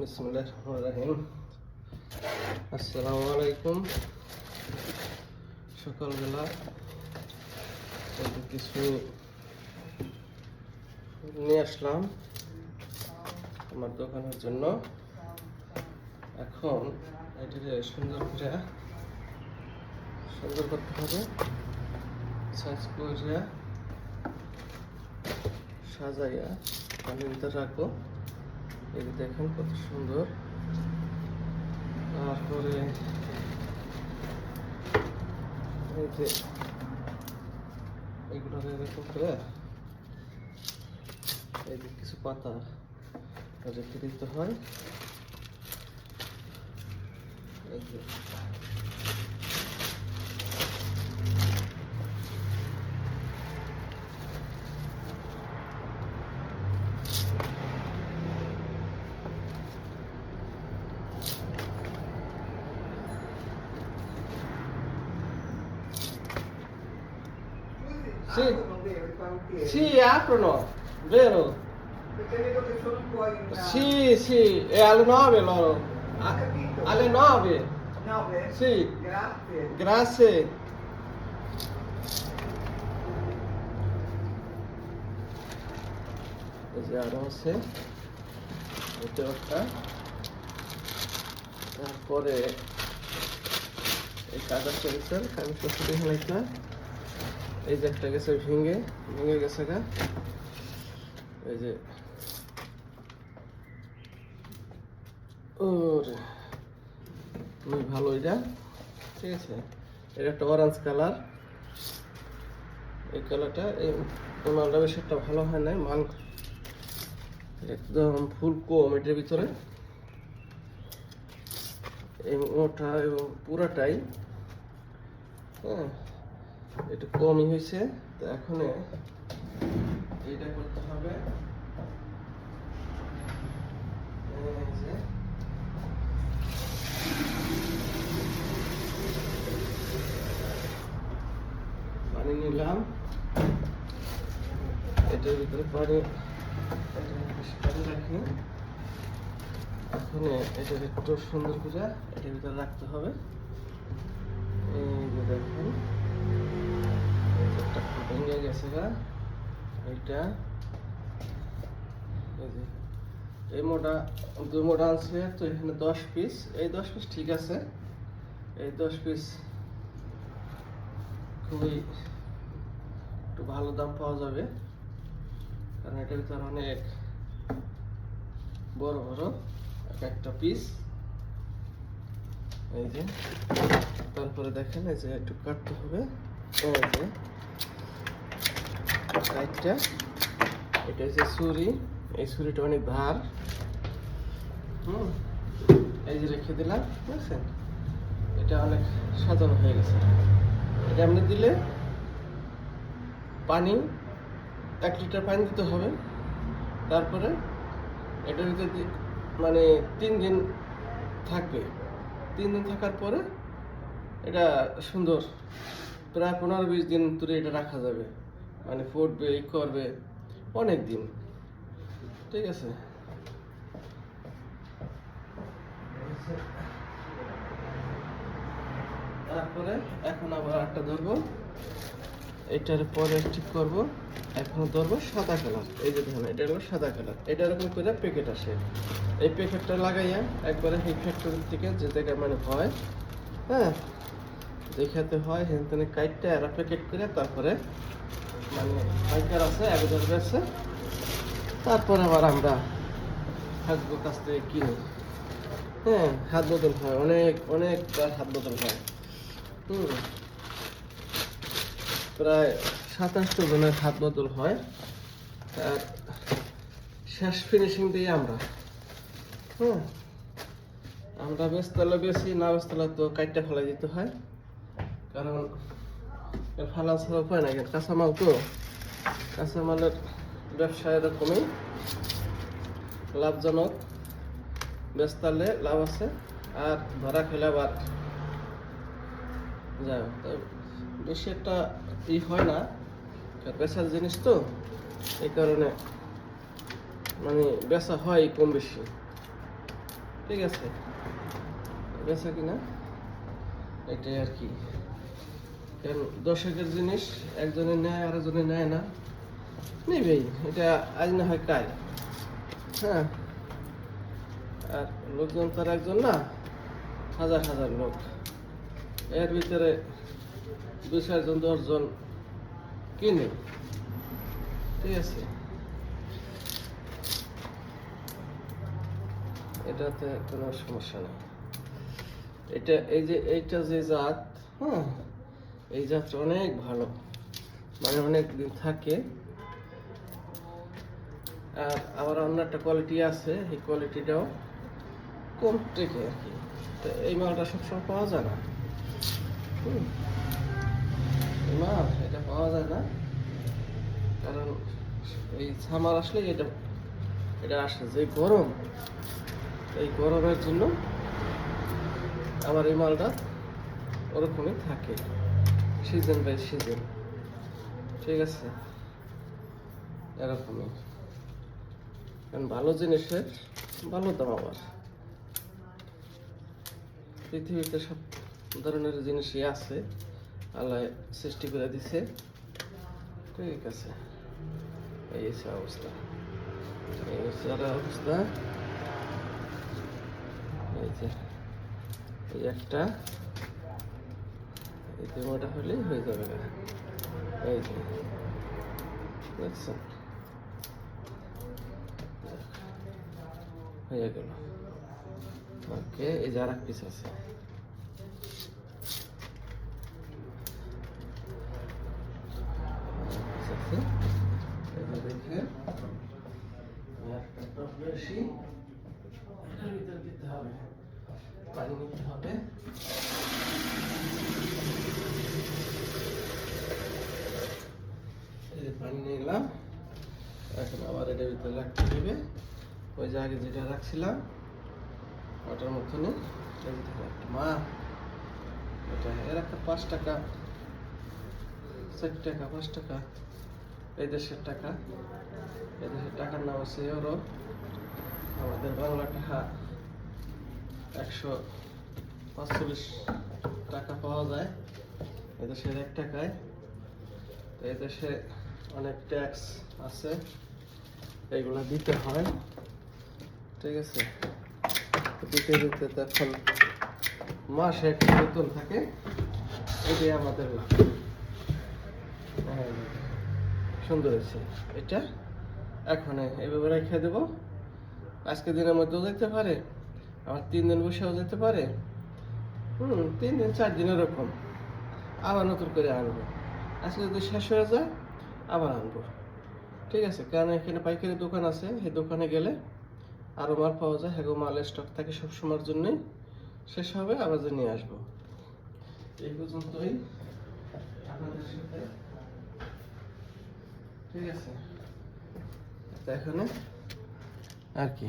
বিসমিল্লাহির রহমানির রহিম। আসসালামু আলাইকুম। সকালবেলা কিছু নিয়ে আসলাম আমার দোকানের জন্য। এখন এটাকে সুন্দর করতে হবে, সাইজ করে সাজাইয়া পানির ভিতরে রাখবো। এই যে দেখেন কত সুন্দর। তারপরে এই যে এগুলোকে এরকম করে এই যে কিছু পাতা রেখে দিতে হয়। এই যে Sì, sì, aprono, vero? Perché vedo che sono fuori una... Sì, sì, è alle 9 loro. Ho capito. Alle 9. 9? Sì. Grazie. Grazie. এই যে আরো আছে, এটা একটা। তারপরে এই কাগজ চলছেন আমি প্রস্তুতি হলাইছিলাম। এই যে একটা গেছে ভেঙে গেছে গা। এই যে ওরে খুবই ভালো এটা, ঠিক আছে। এটা একটা অরেঞ্জ কালার। এই কালারটা এই মালটা বেশ একটা ভালো হয় নাই, মাল একদম ফুল কম এটার ভিতরে। এই মোটা এবং পুরাটাই হ্যাঁ একটু কমই হয়েছে। তো এখন এইটা করতে হবে। এই যে পানি নিলাম, এটার ভিতরে পানি রাখি। এখন এটা একটু সুন্দর করে এটার ভিতরে রাখতে হবে। এই যে দেখেন একটা ভেঙে গেছে গা এইটা। এই যে এই দুই মোটা আছে, তো এখানে 10 পিস। এই 10 পিস ঠিক আছে, এই 10 পিস খুবই একটু ভালো দাম পাওয়া যাবে, কারণ এটার ভিতরে অনেক বড় বড় একটা পিস। এই যে তারপরে দেখেন এই যে একটু কাটতে হবে। এই যে কাটটা, এটা হচ্ছে ছুরি। এই ছুরিটা অনেক ধার। এই যে রেখে দিলাম, বুঝছেন? এটা অনেক সাজানো হয়ে গেছে। এটা এমনি দিলে পানি 1 লিটার পানি দিতে হবে। তারপরে এটার ভিতরে মানে 3 দিন থাকবে। 3 দিন থাকার পরে এটা সুন্দর প্রায় 15-20 দিন ধরে এটা রাখা যাবে, মানে ফুটবে করবে অনেক দিন, ঠিক আছে। তারপরে এখন আবার একটা ধরবো, এটার পরে ঠিক করবো। এখন ধরবো সাদা কালার। এই যে দেখেন এটা হলো সাদা কালার। এটা এরকম করে প্যাকেট আসে, এই প্যাকেটটা লাগাইয়া একবারে এই ফ্যাক্টরি থেকে যে জায়গায় মানে হয়, হ্যাঁ দেখাতে হয় হেনতেনে কাইটটা এরা প্যাকেট করে তারপরে মানে পাইকার আছে একজন আছে, তারপরে আবার আমরা হাজবের কাছ থেকে কিনি। হ্যাঁ হাত বদল হয়, অনেকবার হাত বদল হয়। প্রায় 27 জনের হাত বদল হয়। আর শেষ ফিনিশিং দিয়ে আমরা বেচতলা বেশি, না বেচতলা তো কাইটটা ফেলাই দিতে হয়, কারণ ফালা ছাড়া উপায় না। কাঁচামাল তো, কাঁচামালের ব্যবসা এরকমই লাভজনক। বেচতালে লাভ আছে, আর ধরা খেলে আবার যাই হোক বেশি একটা হয় না, বেচার জিনিস তো এই কারণে মানে বেচা হয় কম বেশি। ঠিক আছে, বেচা কিনা এটাই আর কি। কারণ দর্শকের জিনিস একজনে নেয় আর একজনে নেয় না, নেবেই, এটা আজ না হয় কাল। হ্যাঁ, আর লোকজন তার একজন না, হাজার হাজার লোক, এর ভিতরে 2-4 জন 10 জন কিনে, ঠিক আছে। এটাতে কোনো সমস্যা নেই। এটা এই যে এইটা যে জাত, হ্যাঁ, এই জাতটা অনেক ভালো, মানে অনেক দিন থাকে। আর আবার অন্য একটা কোয়ালিটি আছে, এই কোয়ালিটিটাও কম টেকে আর কি। তো এই মালটা সবসময় পাওয়া যায় না। এই মাল এটা পাওয়া যায় না, কারণ এই সামার আসলে এটা এটা আসে যে গরম, এই গরমের জন্য আমার এই মালটা ওরকমই থাকে, সিজন বাই সিজন, ঠিক আছে, এরকমই। কারণ ভালো জিনিসের ভালো দাম। আবার পৃথিবীতে সব ধরনের জিনিসই আছে, আল্লাহ সৃষ্টি করে দিছে, ঠিক আছে। এই হচ্ছে অবস্থা, এই হচ্ছে আর অবস্থা। এই যে এই একটা, এই যে মোটা হলেই হয়ে যাবে। এই যে দেখছেন, হয়ে গেল। ওকে, এই যে আর এক পিস আছে, এই যে দেখেন, একটা টপ বেশি, এটার ভিতরে দিতে হবে, পানি নিতে হবে। এই যে পানি নিয়ে গেলাম, এখন আবার এটার ভিতরে রাখতে হবে, ওই যে আগে যেটা রাখছিলাম ওটার মতনই মা। এটা এর একটা 5 টাকা, 4 টাকা, 5 টাকা, এই দেশের টাকা। এই দেশের টাকার নাম হচ্ছে ইউরো, আমাদের বাংলা টাকা 145 টাকা পাওয়া যায় এদেশের 1 টাকায়। তো এদেশে অনেক ট্যাক্স আছে, এইগুলো দিতে হয়, ঠিক আছে। দিতে দিতে তখন মাসে একটা বেতন থাকে, এটাই আমাদের লাভ। সুন্দর হয়েছে এটা। এখন এইভাবে রেখে দেবো, আজকে দিনের মধ্যেও যেতে পারে, আবার 3 দিন বসেও যেতে পারে, 3 দিন 4 দিন এরকম, আবার নতুন করে আনবো। আজকে যদি শেষ হয়ে যায় আবার আনবো, ঠিক আছে। কারণ এখানে পাইকারি দোকান আছে, এই দোকানে গেলে আরও মাল পাওয়া যায়, হ্যাঁ, মালের স্টক থাকে সবসময়ের জন্যই, শেষ হবে আবার যে নিয়ে আসবো। এই পর্যন্তই আপনাদের সাথে, ঠিক আছে। এখানে আর কি।